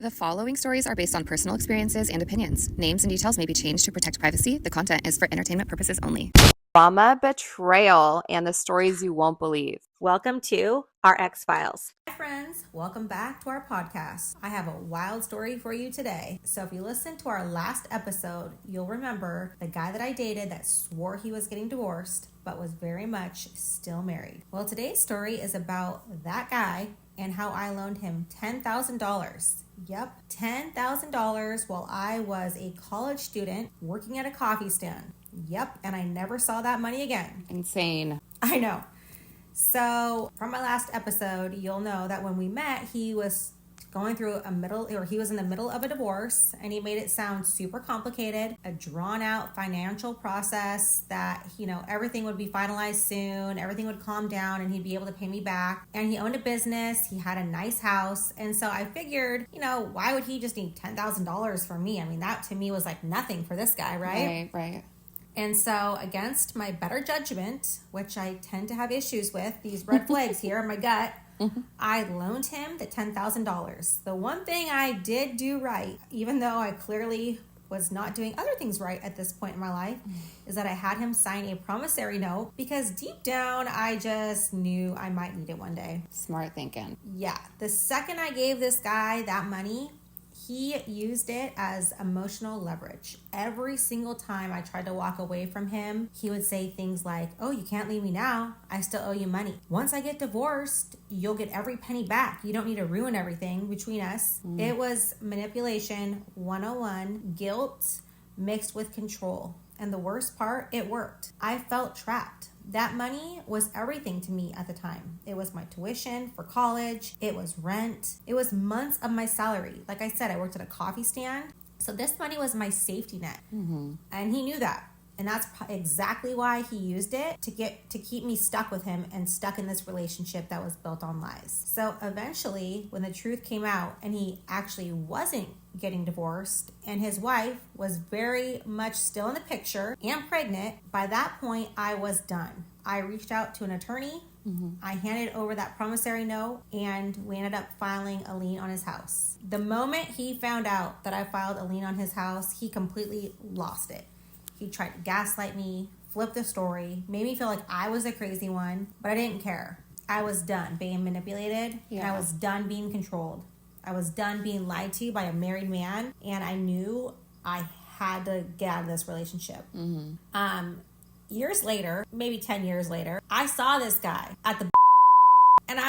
The following stories are based on personal experiences and opinions. Names and details may be changed to protect privacy. The content is for entertainment purposes only. Drama, betrayal, and the stories you won't believe. Welcome to our X-Files. Hi friends, welcome back to our podcast. I have a wild story for you today. So if you listened to our last episode, you'll remember the guy that I dated that swore he was getting divorced, but was very much still married. Well, today's story is about that guy and how I loaned him $10,000. Yep, $10,000 while I was a college student working at a coffee stand. Yep, and I never saw that money again. Insane. I know. So from my last episode, you'll know that when we met, he was going through he was in the middle of a divorce, and he made it sound super complicated, a drawn out financial process that, everything would be finalized soon, everything would calm down, and he'd be able to pay me back. And he owned a business, he had a nice house. And so I figured, why would he just need $10,000 from me? I mean, that to me was like nothing for this guy, right? Right. And so against my better judgment, which I tend to have issues with, these red flags here in my gut, I loaned him the $10,000. The one thing I did do right, even though I clearly was not doing other things right at this point in my life, is that I had him sign a promissory note because deep down, I just knew I might need it one day. Smart thinking. Yeah. The second I gave this guy that money, he used it as emotional leverage. Every single time I tried to walk away from him, he would say things like, "Oh, you can't leave me now. I still owe you money. Once I get divorced, you'll get every penny back. You don't need to ruin everything between us." It was manipulation 101, guilt mixed with control. And the worst part, it worked. I felt trapped. That money was everything to me at the time. It was my tuition for college. It was rent. It was months of my salary. Like I said, I worked at a coffee stand. So this money was my safety net. And he knew that. And that's exactly why he used it to keep me stuck with him and stuck in this relationship that was built on lies. So eventually, when the truth came out and he actually wasn't getting divorced and his wife was very much still in the picture and pregnant, by that point, I was done. I reached out to an attorney. I handed over that promissory note, and we ended up filing a lien on his house. The moment he found out that I filed a lien on his house, he completely lost it. He tried to gaslight me, flip the story, made me feel like I was a crazy one, but I didn't care. I was done being manipulated, and I was done being controlled. I was done being lied to by a married man, and I knew I had to get out of this relationship. Years later, maybe 10 years later, I saw this guy at the and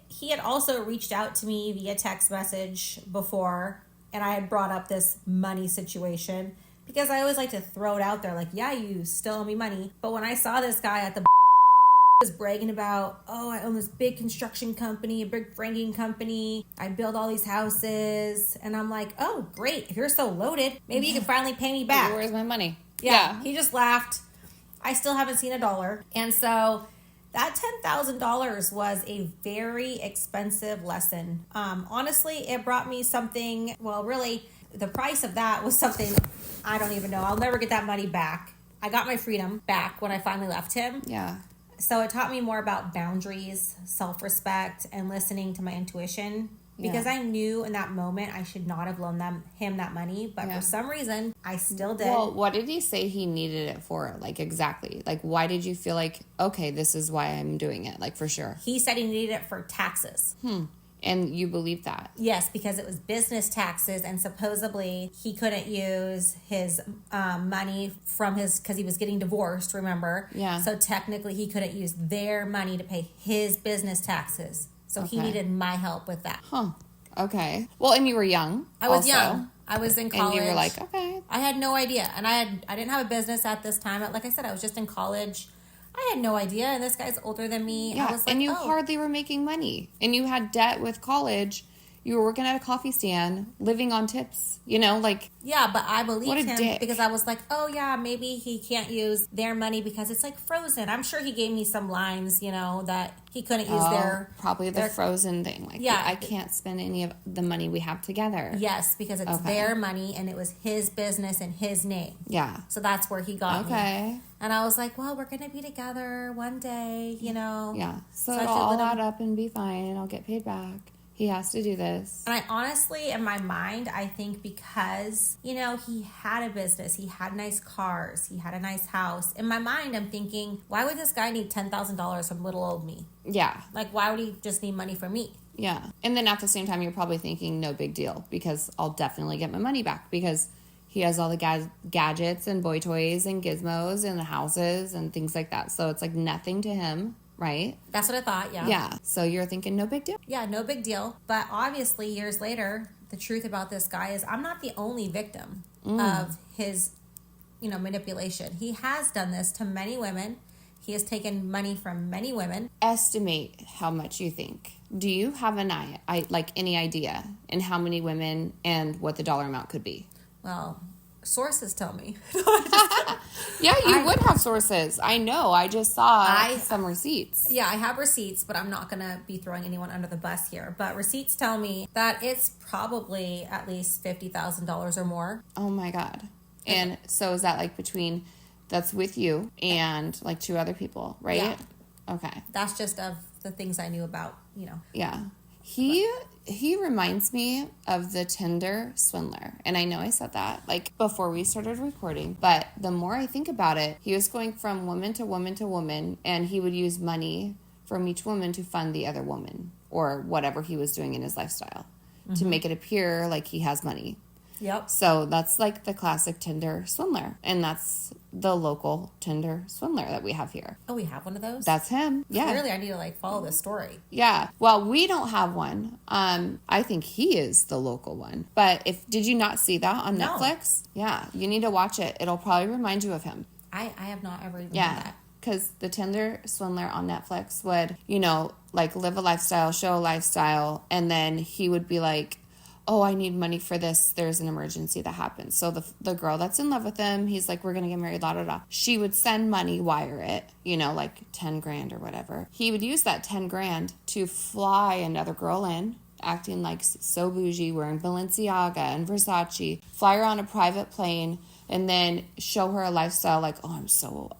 he had also reached out to me via text message before, and I had brought up this money situation. Because I always like to throw it out there like, yeah, you still owe me money. But when I saw this guy at the was bragging about, oh, I own this big construction company, a big framing company. I build all these houses. And I'm like, oh, great. If you're so loaded, maybe you can finally pay me back. Where's my money? Yeah. He just laughed. I still haven't seen $1. And so that $10,000 was a very expensive lesson. Honestly, it brought me something, well, really, the price of that was something I don't even know. I'll never get that money back. I got my freedom back when I finally left him. Yeah. So it taught me more about boundaries, self-respect, and listening to my intuition. Because I knew in that moment I should not have loaned him that money. But for some reason, I still did. Well, what did he say he needed it for? Like, exactly. Like, why did you feel like, okay, this is why I'm doing it? Like, for sure. He said he needed it for taxes. And you believe that? Yes, because it was business taxes, and supposedly he couldn't use his money from because he was getting divorced, remember? Yeah. So technically he couldn't use their money to pay his business taxes. So he needed my help with that. Okay. Well, and you were young. I was young. I was in college. And you were like, okay. I had no idea. And I didn't have a business at this time. Like I said, I was just in college. I had no idea, and this guy's older than me. Yeah, I was like, and you hardly were making money. And you had debt with college. You were working at a coffee stand, living on tips, Yeah, but I believed him dick. because I was like, oh, yeah, maybe he can't use their money because it's like frozen. I'm sure he gave me some lines, that he couldn't use probably the frozen thing. Like, yeah, I can't spend any of the money we have together. Yes, because it's their money, and it was his business and his name. Yeah. So that's where he got me. And I was like, well, we're going to be together one day, Yeah. So it'll all add up and be fine, and I'll get paid back. He has to do this. And I honestly, in my mind, I think because, you know, he had a business, he had nice cars, he had a nice house. In my mind, I'm thinking, why would this guy need $10,000 from little old me? Yeah. Like, why would he just need money from me? Yeah. And then at the same time, you're probably thinking, no big deal, because I'll definitely get my money back, because he has all the gadgets and boy toys and gizmos and the houses and things like that. So it's like nothing to him, right? That's what I thought, yeah. Yeah. So you're thinking, no big deal. Yeah, no big deal. But obviously, years later, the truth about this guy is I'm not the only victim of his, you know, manipulation. He has done this to many women. He has taken money from many women. Estimate how much you think. Do you have any idea in how many women and what the dollar amount could be? Well, sources tell me. Yeah, you would have sources. I know. I just saw some receipts. Yeah, I have receipts, but I'm not going to be throwing anyone under the bus here. But receipts tell me that it's probably at least $50,000 or more. Oh my God. And so is that like between, that's with you and like 2 other people, right? Yeah. Okay. That's just of the things I knew about, you know. Yeah. He reminds me of the Tinder Swindler. And I know I said that like before we started recording, but the more I think about it, he was going from woman to woman to woman, and he would use money from each woman to fund the other woman or whatever he was doing in his lifestyle to make it appear like he has money. Yep. So that's like the classic Tinder Swindler. And that's the local Tinder Swindler that we have here. Oh, we have one of those? That's him. Yeah. Clearly, I need to like follow this story. Yeah. Well, we don't have one. I think he is the local one. But did you not see that on Netflix? Yeah. You need to watch it. It'll probably remind you of him. I have not ever even Yeah. heard that. Because the Tinder Swindler on Netflix would, you know, like live a lifestyle, show a lifestyle, and then he would be like, oh, I need money for this. There's an emergency that happens. So the girl that's in love with him, he's like, we're going to get married, la, da, da. She would send money, wire it, you know, like 10 grand or whatever. He would use that 10 grand to fly another girl in, acting like so bougie, wearing Balenciaga and Versace, fly her on a private plane, and then show her a lifestyle like, oh,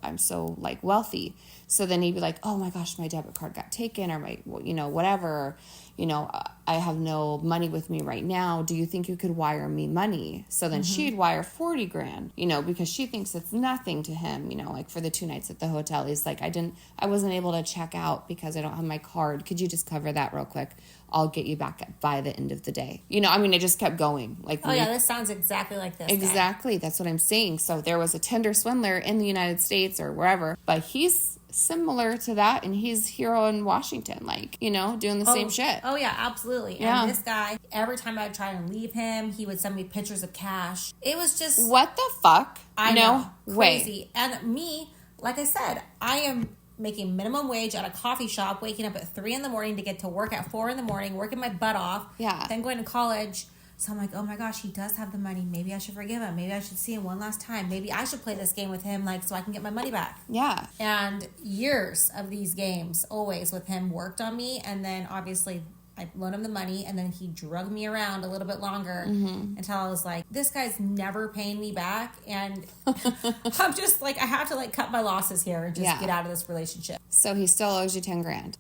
I'm so like wealthy. So then he'd be like, oh my gosh, my debit card got taken, or my, you know, whatever, you know, I have no money with me right now. Do you think you could wire me money? So then she'd wire 40 grand, you know, because she thinks it's nothing to him, you know, like for the 2 nights at the hotel. He's like, I wasn't able to check out because I don't have my card. Could you just cover that real quick? I'll get you back by the end of the day. You know, I mean, it just kept going. Like, oh, yeah, this sounds exactly like this Exactly. That's what I'm saying. So there was a Tinder Swindler in the United States or wherever, but he's similar to that, and he's here in Washington, like, you know, doing the same shit. Oh, yeah, absolutely. Yeah. And this guy, every time I would try and leave him, he would send me pictures of cash. It was just... What the fuck? I know. Crazy. Wait. And me, like I said, I am making minimum wage at a coffee shop, waking up at 3 a.m. to get to work at 4 a.m, working my butt off. Yeah. Then going to college. So I'm like, oh my gosh, he does have the money. Maybe I should forgive him. Maybe I should see him one last time. Maybe I should play this game with him, like, so I can get my money back. Yeah. And years of these games, always with him, worked on me. And then obviously I loaned him the money, and then he drug me around a little bit longer until I was like, this guy's never paying me back. And I'm just like, I have to like cut my losses here and just get out of this relationship. So he still owes you 10 grand.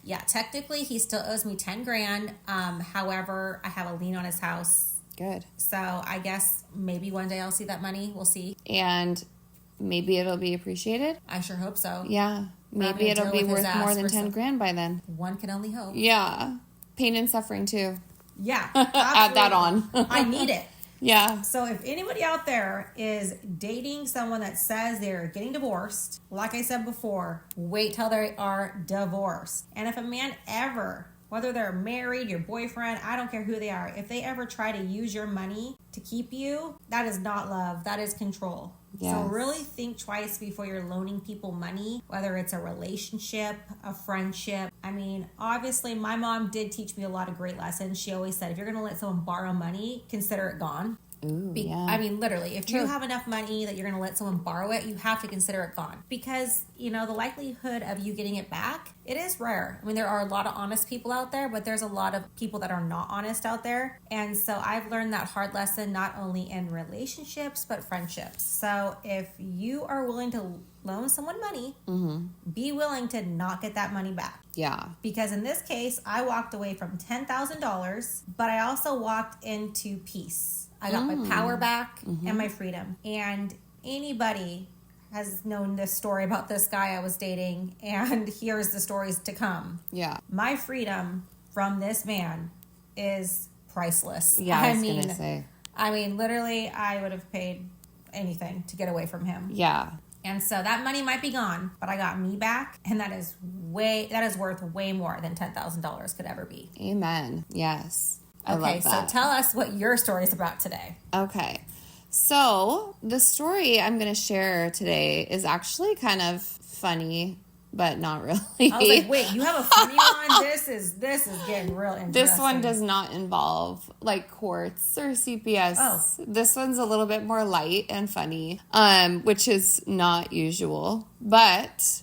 Yeah, technically he still owes me 10 grand. However, I have a lien on his house. Good. So I guess maybe one day I'll see that money. We'll see. And maybe it'll be appreciated. I sure hope so. Yeah. Maybe it'll be worth more than 10 grand by then. One can only hope. Yeah. Pain and suffering too. Yeah. Add that on. I need it. Yeah. So if anybody out there is dating someone that says they're getting divorced, like I said before, wait till they are divorced. And if a man ever, whether they're married, your boyfriend, I don't care who they are, if they ever try to use your money to keep you, that is not love. That is control. Yes. So really think twice before you're loaning people money, whether it's a relationship, a friendship. I mean, obviously, my mom did teach me a lot of great lessons. She always said, if you're going to let someone borrow money, consider it gone. Ooh, yeah. I mean, literally, if you have enough money that you're going to let someone borrow it, you have to consider it gone. Because, the likelihood of you getting it back, it is rare. I mean, there are a lot of honest people out there, but there's a lot of people that are not honest out there. And so I've learned that hard lesson not only in relationships, but friendships. So if you are willing to loan someone money, be willing to not get that money back. Yeah. Because in this case, I walked away from $10,000, but I also walked into peace. I got my power back and my freedom. And anybody has known this story about this guy I was dating, and here's the stories to come. Yeah. My freedom from this man is priceless. Yeah, I was going to say. I mean, literally, I would have paid anything to get away from him. Yeah. And so that money might be gone, but I got me back, and that is worth way more than $10,000 could ever be. Amen. Yes. I love that. So tell us what your story is about today. Okay. So the story I'm going to share today is actually kind of funny, but not really. I was like, wait, you have a funny one? This is getting real interesting. This one does not involve like courts or CPS. Oh. This one's a little bit more light and funny, which is not usual, but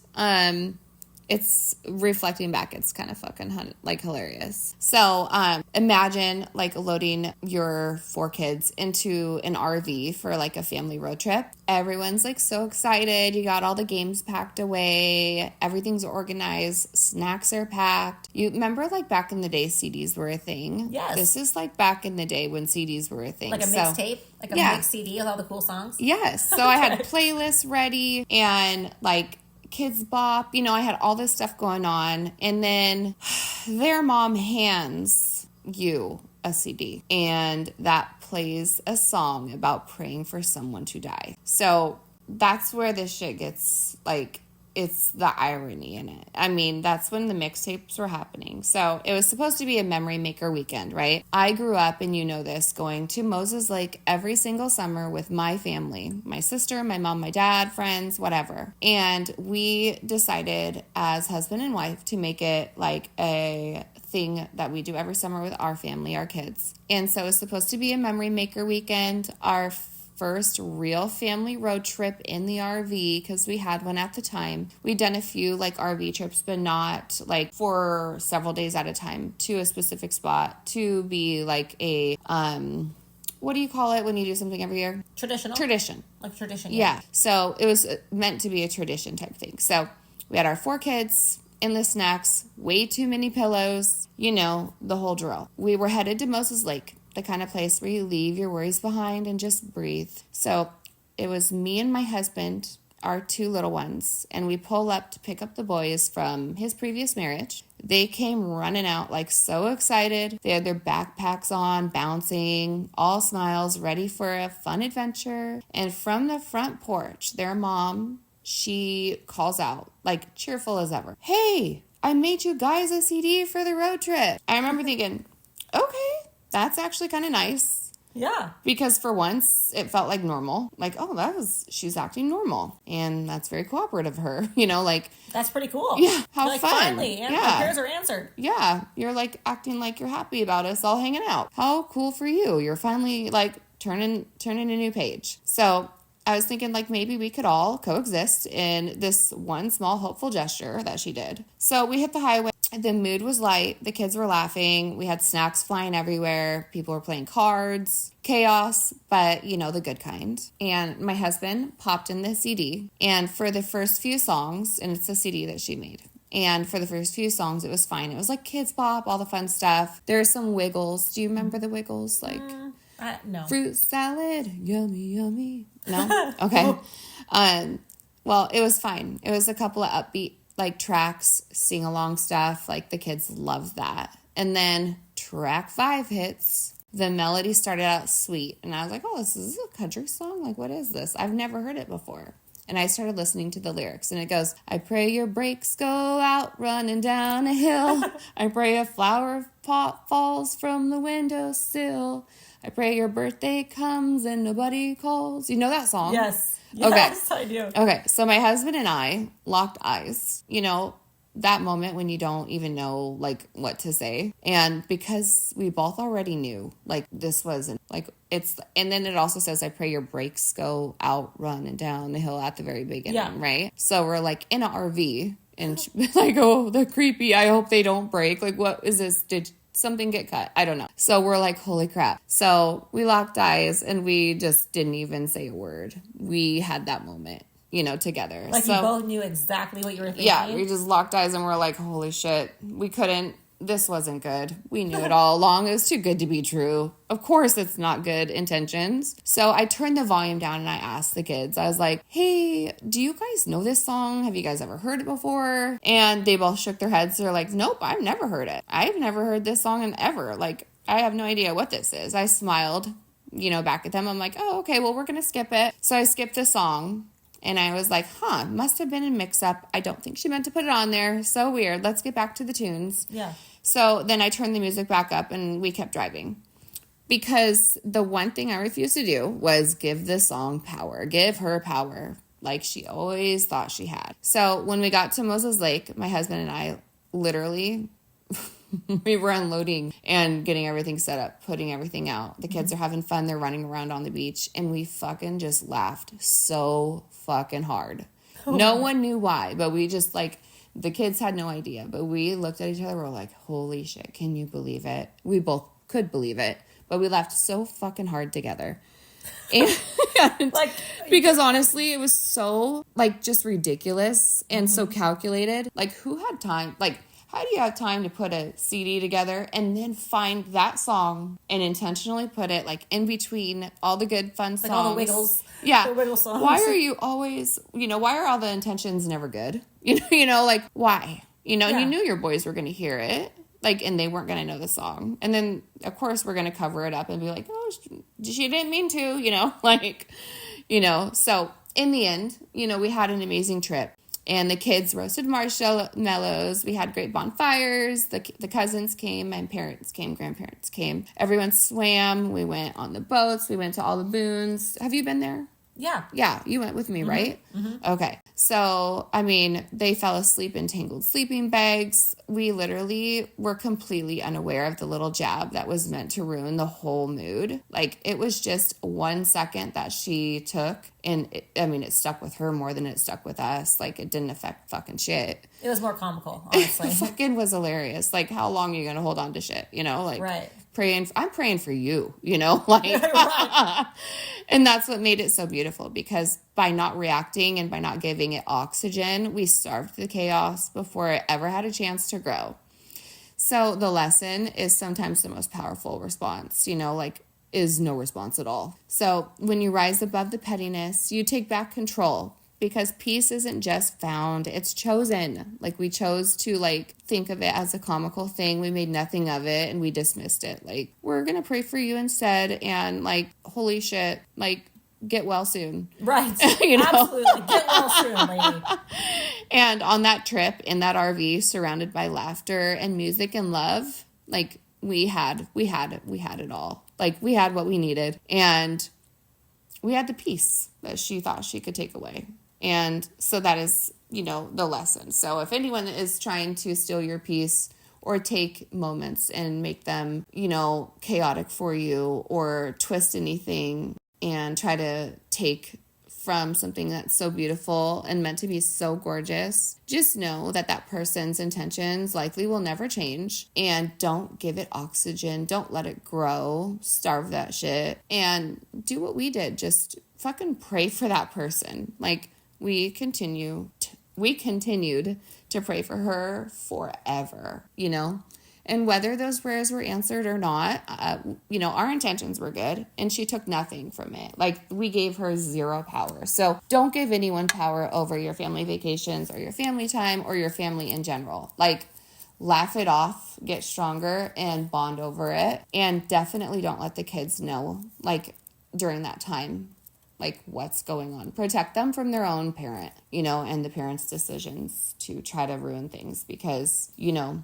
it's reflecting back. It's kind of fucking like hilarious. So imagine like loading your 4 kids into an RV for like a family road trip. Everyone's like so excited. You got all the games packed away. Everything's organized. Snacks are packed. You remember like back in the day CDs were a thing? Yes. This is like back in the day when CDs were a thing. Like a mixtape? Like a mixed CD with all the cool songs? Yes. So I had playlists ready and like Kids Bop, I had all this stuff going on, and then their mom hands you a CD, and that plays a song about praying for someone to die. So that's where this shit gets, like, it's the irony in it. I mean, that's when the mixtapes were happening. So it was supposed to be a memory maker weekend, right? I grew up, and you know this, going to Moses Lake every single summer with my family, my sister, my mom, my dad, friends, whatever. And we decided as husband and wife to make it like a thing that we do every summer with our family, our kids. And so it's supposed to be a memory maker weekend. Our first real family road trip in the RV, because we had one at the time. We'd done a few like RV trips, but not like for several days at a time to a specific spot to be like a what do you call it when you do something every year? Tradition. Like tradition. Yeah. So it was meant to be a tradition type thing. So we had our 4 kids, endless snacks, way too many pillows, the whole drill. We were headed to Moses Lake, the kind of place where you leave your worries behind and just breathe. So it was me and my husband, our 2 little ones, and we pull up to pick up the boys from his previous marriage. They came running out like so excited. They had their backpacks on, bouncing, all smiles, ready for a fun adventure. And from the front porch, their mom, she calls out, like cheerful as ever, "Hey, I made you guys a CD for the road trip." I remember thinking, okay, that's actually kind of nice. Yeah. Because for once, it felt like normal. Like, oh, she's acting normal. And that's very cooperative of her. Like... That's pretty cool. Yeah, how like, fun. Finally, and my prayers are answered. Yeah, you're like acting like you're happy about us all hanging out. How cool for you. You're finally like turning a new page. So I was thinking like maybe we could all coexist in this one small hopeful gesture that she did. So we hit the highway. The mood was light. The kids were laughing. We had snacks flying everywhere. People were playing cards. Chaos, but the good kind. And my husband popped in the CD. And for the first few songs, and it's a CD that she made. And for the first few songs, it was fine. It was like Kids Bop, all the fun stuff. There are some Wiggles. Do you remember the Wiggles? Like No. Fruit salad, yummy, yummy. No? Okay. Well, it was fine. It was a couple of upbeat like tracks, sing along stuff. Like the kids loved that. And then track 5 hits. The melody started out sweet. And I was like, oh, this is a country song? Like, what is this? I've never heard it before. And I started listening to the lyrics. And it goes, "I pray your brakes go out running down a hill. I pray a flower pot falls from the windowsill. I pray your birthday comes and nobody calls." You know that song? Yes. Okay. Yes, I do. Okay, so my husband and I locked eyes. that moment when you don't even know like what to say. And because we both already knew like this wasn't like it's, and then it also says, I pray your brakes go out, running down the hill at the very beginning, right? So we're like in an RV and like, oh, the creepy, I hope they don't break. Like, what is this? Did something get cut? I don't know. So we're like, holy crap. So we locked eyes and we just didn't even say a word. We had that moment, you know, together. Like, so, you both knew exactly what you were thinking? Yeah, we just locked eyes and we're like, holy shit. We couldn't, this wasn't good. We knew it all along. It was too good to be true. Of course it's not good intentions. So I turned the volume down and I asked the kids, I was like, hey, do you guys know this song? Have you guys ever heard it before? And they both shook their heads. They're like, nope, I've never heard it. I've never heard this song in ever. Like, I have no idea what this is. I smiled, you know, back at them. I'm like, oh, okay, well, we're going to skip it. So I skipped the song. And I was like, must have been a mix-up. I don't think she meant to put it on there. So weird. Let's get back to the tunes. Yeah. So then I turned the music back up and we kept driving. Because the one thing I refused to do was give the song power. Give her power. Like she always thought she had. So when we got to Moses Lake, my husband and I literally... we were unloading and getting everything set up, putting everything out. The kids are having fun. They're running around on the beach. And we fucking just laughed so fucking hard. No one knew why, but we just like, the kids had no idea. But we looked at each other. We're like, holy shit, can you believe it? We both could believe it. But we laughed so fucking hard together. And Like, because honestly, it was so like just ridiculous and so calculated. Like who had time? Like, how do you have time to put a CD together and then find that song and intentionally put it like in between all the good fun songs? like all the Wiggles. Yeah. The Wiggle songs. Why are you always, you know, why are all the intentions never good? You know, like why? You know, you knew your boys were going to hear it. Like, and they weren't going to know the song. And then, of course, we're going to cover it up and be like, oh, she didn't mean to, you know, like, you know. So in the end, you know, we had an amazing trip. And the kids roasted marshmallows. We had great bonfires. The cousins came. My parents came. Grandparents came. Everyone swam. We went on the boats. We went to all the boons. Have you been there? Yeah. Yeah, you went with me, right? Mm-hmm. Okay. So, I mean, they fell asleep in tangled sleeping bags. We literally were completely unaware of the little jab that was meant to ruin the whole mood. Like, it was just 1 second that she took, and it stuck with her more than it stuck with us. Like, it didn't affect fucking shit. It was more comical, honestly. It fucking was hilarious. Like, how long are you going to hold on to shit, you know? Like, right. I'm praying for you, you know, like, Right. And that's what made it so beautiful, because by not reacting and by not giving it oxygen, we starved the chaos before it ever had a chance to grow. So the lesson is sometimes the most powerful response, you know, like, is no response at all. So when you rise above the pettiness, you take back control. Because peace isn't just found, it's chosen. Like, we chose to, like, think of it as a comical thing. We made nothing of it and we dismissed it. Like, we're going to pray for you instead. And, like, holy shit, like, get well soon. Right. You know? Absolutely. Get well soon, lady. And on that trip, in that RV, surrounded by laughter and music and love, like, we had it all. Like, we had what we needed. And we had the peace that she thought she could take away. And so that is, you know, the lesson. So if anyone is trying to steal your peace or take moments and make them, you know, chaotic for you, or twist anything and try to take from something that's so beautiful and meant to be so gorgeous, just know that that person's intentions likely will never change. And don't give it oxygen. Don't let it grow. Starve that shit. And do what we did. Just fucking pray for that person. Like, we continued to pray for her forever, you know? And whether those prayers were answered or not, you know, our intentions were good, and she took nothing from it. Like, we gave her zero power. So don't give anyone power over your family vacations or your family time or your family in general. Like, laugh it off, get stronger, and bond over it. And definitely don't let the kids know, like, during that time, like, what's going on. Protect them from their own parent, you know, and the parent's decisions to try to ruin things, because, you know,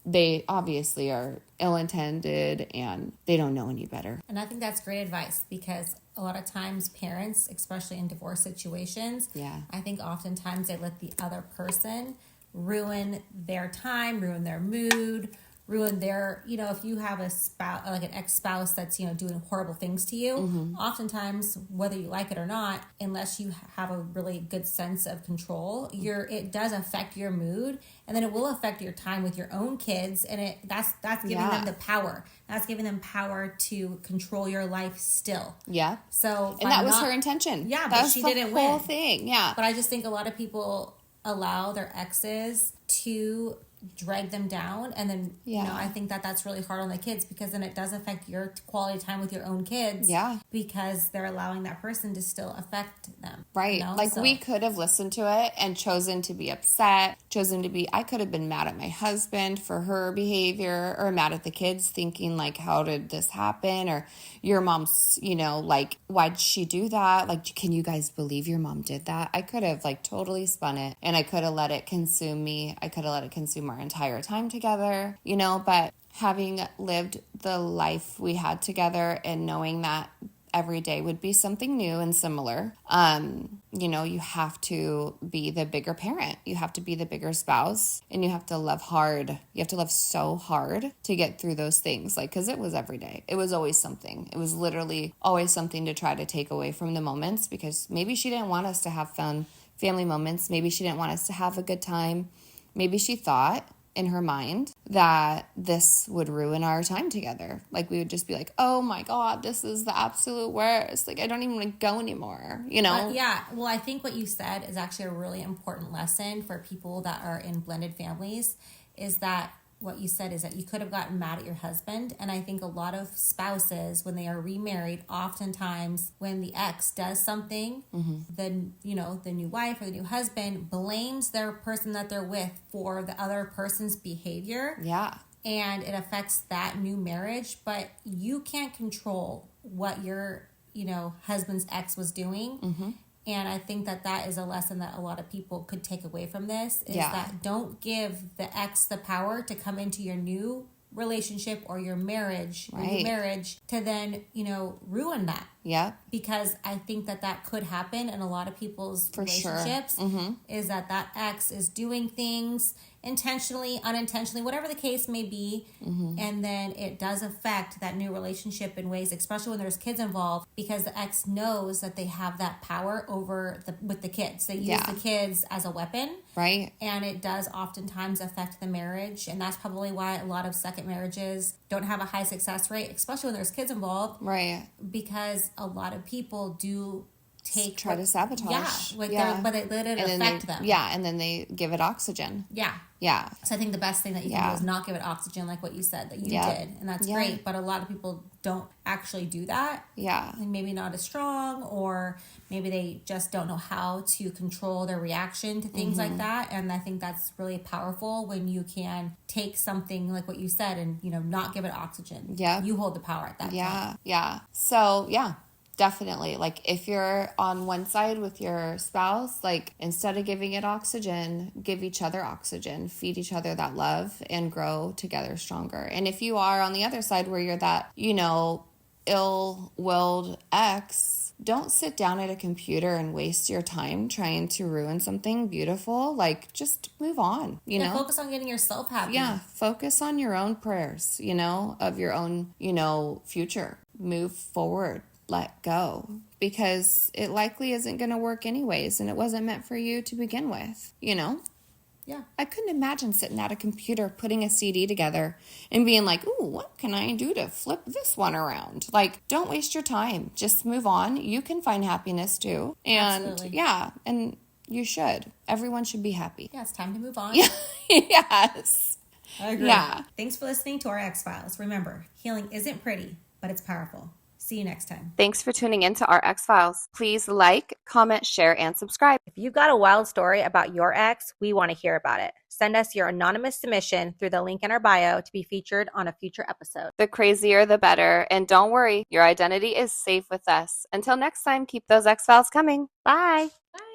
they obviously are ill-intended and they don't know any better. And I think that's great advice, because a lot of times parents, especially in divorce situations, I think oftentimes they let the other person ruin their time, ruin their mood, ruin their, if you have a spouse, like an ex-spouse that's, doing horrible things to you, oftentimes, whether you like it or not, unless you have a really good sense of control, it does affect your mood, and then it will affect your time with your own kids, and that's giving them the power. That's giving them power to control your life still. Yeah. So, and that was her intention. Yeah, that but she didn't win. The whole thing. Yeah. But I just think a lot of people allow their exes to drag them down, and then I think that's really hard on the kids, because then it does affect your quality time with your own kids, because they're allowing that person to still affect them, right? We could have listened to it and chosen to be upset, I could have been mad at my husband for her behavior, or mad at the kids thinking like, how did this happen, or your mom's, why'd she do that, can you guys believe your mom did that? I could have totally spun it, and I could have let it consume me. I could have let it consume our entire time together, but having lived the life we had together and knowing that every day would be something new and similar, you have to be the bigger parent, you have to be the bigger spouse, and you have to love hard. You have to love so hard to get through those things, because it was every day. It was always something. It was literally always something to try to take away from the moments, because maybe she didn't want us to have fun family moments. Maybe she didn't want us to have a good time. Maybe she thought in her mind that this would ruin our time together. We would just be like, oh my God, this is the absolute worst. I don't even want to go anymore, Yeah. Well, I think what you said is actually a really important lesson for people that are in blended families, is that what you said is that you could have gotten mad at your husband. And I think a lot of spouses, when they are remarried, oftentimes when the ex does something, then, the new wife or the new husband blames their person that they're with for the other person's behavior. Yeah. And it affects that new marriage, but you can't control what your, husband's ex was doing. And I think that is a lesson that a lot of people could take away from this, is that don't give the ex the power to come into your new relationship or your marriage, your new marriage, to then, ruin that. Yeah. Because I think that could happen in a lot of people's relationships, is that ex is doing things intentionally, unintentionally, whatever the case may be. And then it does affect that new relationship in ways, especially when there's kids involved, because the ex knows that they have that power with the kids. They use the kids as a weapon. Right. And it does oftentimes affect the marriage. And that's probably why a lot of second marriages don't have a high success rate, especially when there's kids involved. Right. Because a lot of people do try to sabotage. But they let it affect them. Yeah, and then they give it oxygen. Yeah. Yeah. So I think the best thing that you can do is not give it oxygen, like what you said that you did. And that's great. But a lot of people don't actually do that. Yeah. And maybe not as strong, or maybe they just don't know how to control their reaction to things like that. And I think that's really powerful when you can take something like what you said and, not give it oxygen. Yeah. You hold the power at that point. Yeah. So, definitely. If you're on one side with your spouse, instead of giving it oxygen, give each other oxygen, feed each other that love, and grow together stronger. And if you are on the other side where you're that, ill-willed ex, don't sit down at a computer and waste your time trying to ruin something beautiful. Just move on, Focus on getting yourself happy. Yeah. Focus on your own prayers, of your own, future. Move forward. Let go, because it likely isn't going to work anyways, and it wasn't meant for you to begin with, Yeah. I couldn't imagine sitting at a computer, putting a CD together and being like, ooh, what can I do to flip this one around? Don't waste your time. Just move on. You can find happiness too. And Absolutely. And you should. Everyone should be happy. Yeah, it's time to move on. Yeah. Yes. I agree. Yeah. Thanks for listening to our X-Files. Remember, healing isn't pretty, but it's powerful. See you next time. Thanks for tuning in to our X-Files. Please like, comment, share, and subscribe. If you've got a wild story about your ex, we want to hear about it. Send us your anonymous submission through the link in our bio to be featured on a future episode. The crazier, the better. And don't worry, your identity is safe with us. Until next time, keep those X-Files coming. Bye. Bye.